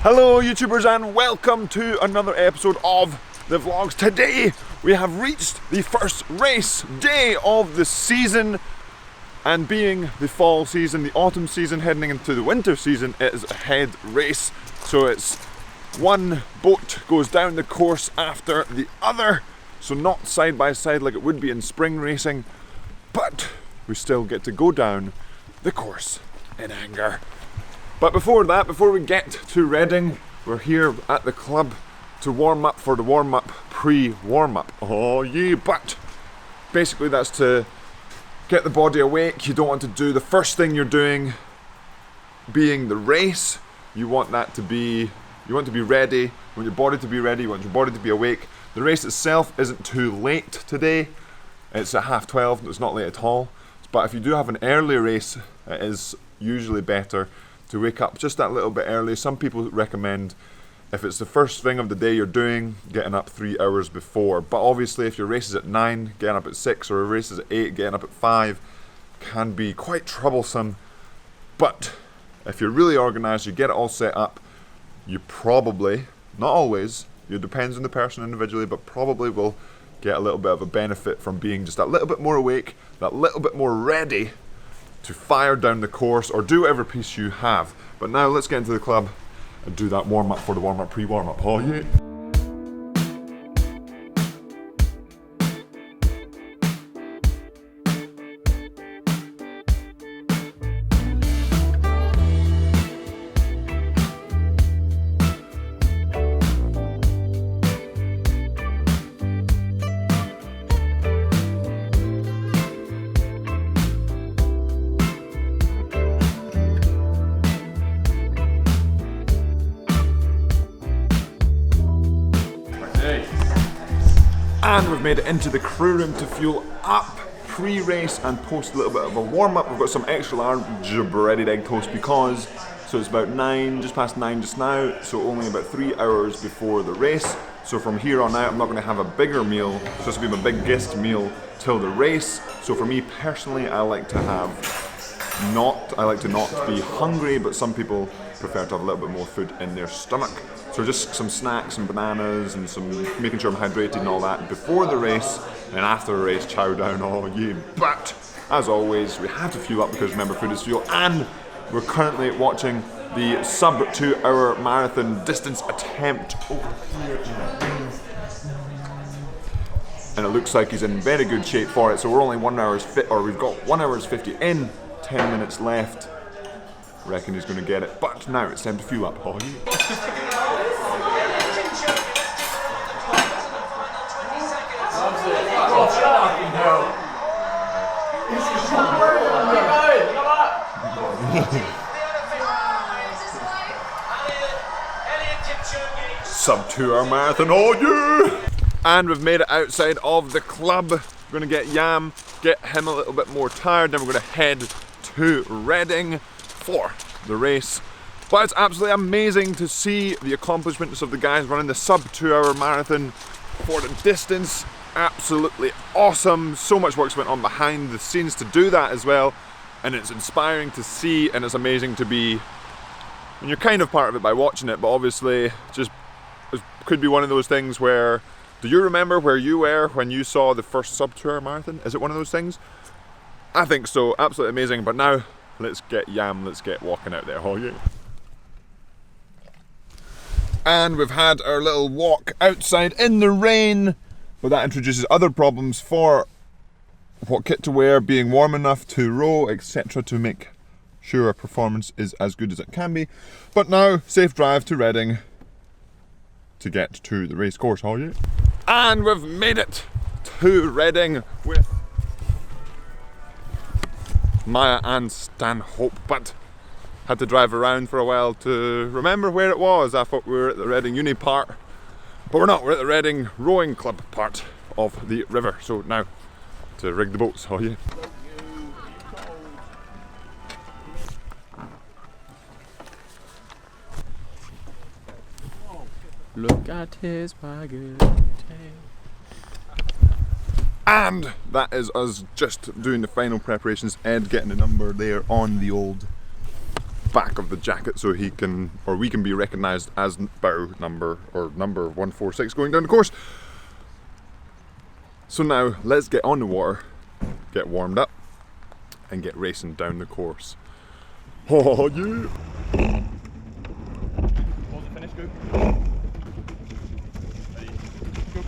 Hello YouTubers and welcome to another episode of the vlogs. Today we have reached the first race day of the season, and being the fall season, the autumn season heading into the winter season, it is a head race. So it's one boat goes down the course after the other, so not side by side like it would be in spring racing, but we still get to go down the course in anger. But before that, before we get to Reading, we're here at the club to warm up for the warm-up, pre-warm-up. Oh yeah, but basically that's to get the body awake. You don't want to do the first thing you're doing being the race. You want that to be, you want to be ready, you want your body to be ready, you want your body to be awake. The race itself isn't too late today. It's at 12:30, it's not late at all. But if you do have an early race, it is usually better to wake up just that little bit early. Some people recommend, if it's the first thing of the day you're doing, getting up 3 hours before. But obviously if your race is at 9, getting up at 6, or a race is at 8, getting up at 5 can be quite troublesome. But if you're really organised, you get it all set up, you probably, not always, it depends on the person individually, but probably will get a little bit of a benefit from being just that little bit more awake, that little bit more ready to fire down the course or do whatever piece you have. But now let's get into the club and do that warm-up for the warm-up, pre-warm-up. Oh yeah. And we've made it into the crew room to fuel up pre-race and post a little bit of a warm-up. We've got some extra large breaded egg toast because, so it's about 9, just past 9 just now, so only about 3 hours before the race. So from here on out I'm not going to have a bigger meal, it's just going to be my biggest meal till the race. So for me personally, I like to not be hungry, but some people prefer to have a little bit more food in their stomach. So just some snacks and bananas and some making sure I'm hydrated and all that before the race, and after the race chow down, oh yeah. But as always we have to fuel up because remember, food is fuel, and we're currently watching the sub 2 hour marathon distance attempt over here. And it looks like he's in very good shape for it, so we're only 1 hour's fit, or we've got 1 hour's 50 in, 10 minutes left. I reckon he's going to get it, but now it's time to fuel up. Oh yeah. Sub 2 hour marathon, oh yeah! And we've made it outside of the club. We're going to get Yam, get him a little bit more tired, then we're going to head to Reading for the race. But it's absolutely amazing to see the accomplishments of the guys running the sub 2 hour marathon for the distance. Absolutely awesome. So much work's went on behind the scenes to do that as well, and it's inspiring to see, and it's amazing to be, and you're kind of part of it by watching it, but obviously just it could be one of those things where, do you remember where you were when you saw the first sub 2 hour marathon? Is it one of those things? I think so. Absolutely amazing. But now let's get Yam, let's get walking out there. Oh yeah. And we've had our little walk outside in the rain, but that introduces other problems for what kit to wear, being warm enough to row, etc., to make sure our performance is as good as it can be. But now, safe drive to Reading to get to the race course. Oh yeah. And we've made it to Reading with Maya and Stanhope, but had to drive around for a while to remember where it was. I thought we were at the Reading Uni part, but we're not. We're at the Reading Rowing Club part of the river. So now to rig the boats. Oh yeah. Look at his wagon. And that is us just doing the final preparations. Ed getting the number there on the old back of the jacket so he can, or we can be recognised as bow number, or number 146 going down the course. So now let's get on the water, get warmed up, and get racing down the course. Oh yeah! Pause and finish, go. Ready, go.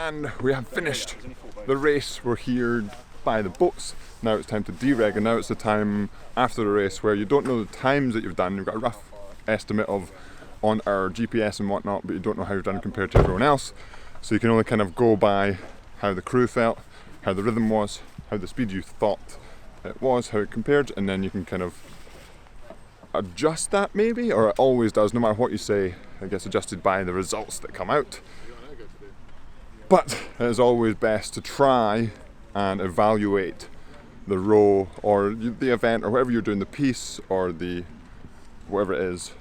And we have finished the race. We're here by the boats. Now it's time to dereg, and now it's the time after the race where you don't know the times that you've done. You've got a rough estimate of on our GPS and whatnot, but you don't know how you've done compared to everyone else. So you can only kind of go by how the crew felt, how the rhythm was, how the speed you thought it was, how it compared, and then you can kind of adjust that maybe, or it always does, no matter what you say, it gets adjusted by the results that come out. But it is always best to try and evaluate the row or the event or whatever you're doing, the piece or the whatever it is,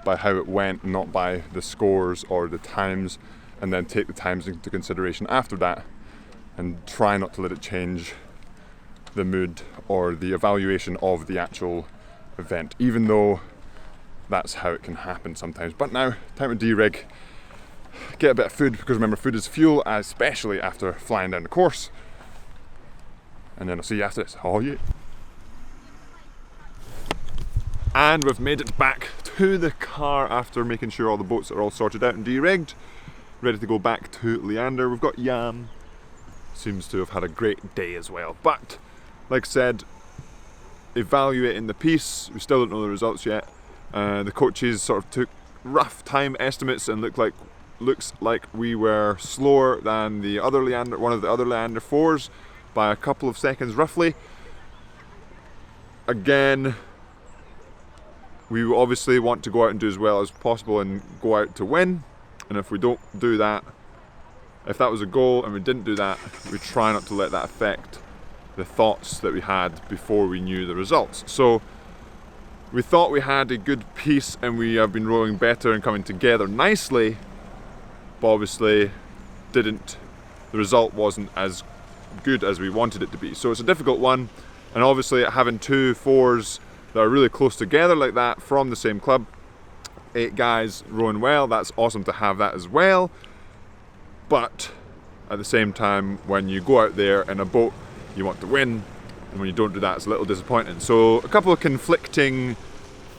by how it went, not by the scores or the times, and then take the times into consideration after that and try not to let it change the mood or the evaluation of the actual event, even though that's how it can happen sometimes. But now, time to dereg, get a bit of food, because remember, food is fuel, especially after flying down the course. And then I'll see you after this. Oh yeah. And we've made it back to the car after making sure all the boats are all sorted out and deregged, ready to go back to Leander. We've got Yam, seems to have had a great day as well. But like I said, evaluating the piece, we still don't know the results yet. The coaches sort of took rough time estimates and looks like we were slower than the other Leander, one of the other Leander 4s by a couple of seconds roughly. Again, we obviously want to go out and do as well as possible and go out to win, and if we don't do that, if that was a goal and we didn't do that, we try not to let that affect the thoughts that we had before we knew the results. So we thought we had a good piece and we have been rowing better and coming together nicely, but obviously the result wasn't as good as we wanted it to be. So it's a difficult one, and obviously having 2 4s that are really close together like that from the same club, 8 guys rowing well, that's awesome to have that as well. But at the same time, when you go out there in a boat, you want to win, and when you don't do that, it's a little disappointing. So a couple of conflicting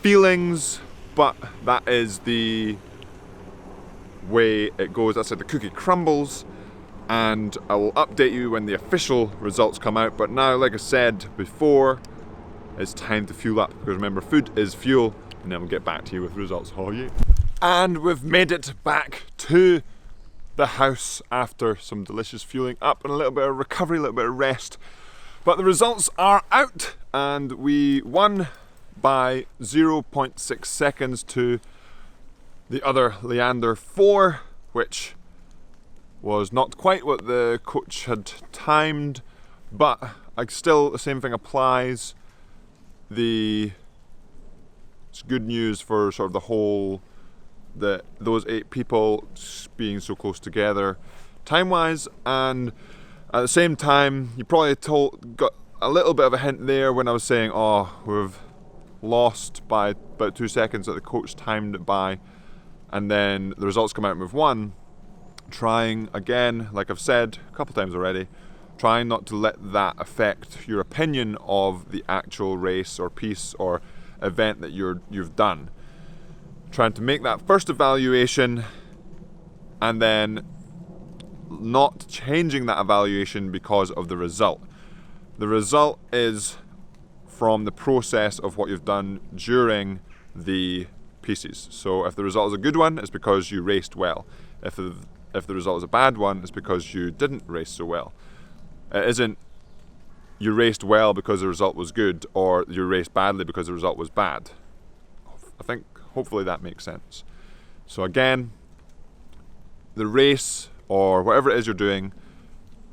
feelings, but that is the way it goes. That's how the cookie crumbles, and I will update you when the official results come out. But now, like I said before, it's time to fuel up, because remember, food is fuel, and then we'll get back to you with results. Oh yeah. And we've made it back to the house after some delicious fueling up and a little bit of recovery, a little bit of rest. But the results are out, and we won by 0.6 seconds to the other Leander 4, which was not quite what the coach had timed, but still the same thing applies. It's good news for sort of the whole, those 8 people being so close together time-wise, and at the same time, you probably got a little bit of a hint there when I was saying, oh, we've lost by about 2 seconds that the coach timed it by, and then the results come out and we've won. Trying again, like I've said a couple times already, trying not to let that affect your opinion of the actual race or piece or event that you've done. Trying to make that first evaluation and then not changing that evaluation because of the result. The result is from the process of what you've done during the pieces. So if the result is a good one, it's because you raced well. If the result is a bad one, it's because you didn't race so well. It isn't you raced well because the result was good, or you raced badly because the result was bad. I think hopefully that makes sense. So again, the race or whatever it is you're doing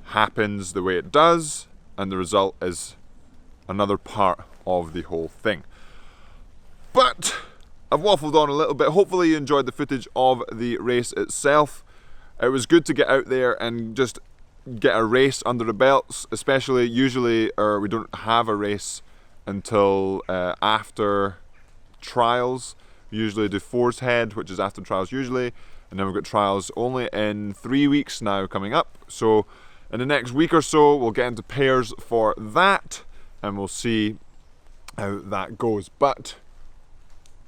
happens the way it does, and the result is another part of the whole thing. But I've waffled on a little bit. Hopefully you enjoyed the footage of the race itself. It was good to get out there and just get a race under the belts, especially usually we don't have a race until after trials. We usually do Fours Head, which is after trials usually, and then we've got trials only in 3 weeks now coming up. So in the next week or so we'll get into pairs for that, and we'll see how that goes. But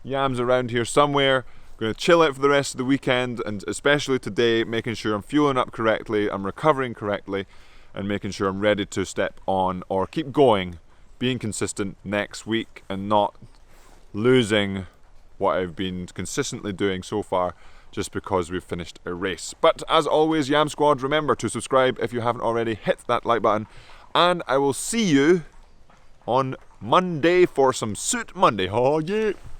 Yam's around here somewhere, Going to chill out for the rest of the weekend, and especially today, making sure I'm fueling up correctly, I'm recovering correctly, and making sure I'm ready to step on or keep going, being consistent next week and not losing what I've been consistently doing so far just because we've finished a race. But as always, Yam Squad, remember to subscribe if you haven't already, hit that like button, and I will see you on Monday for some Suit Monday. Oh yeah!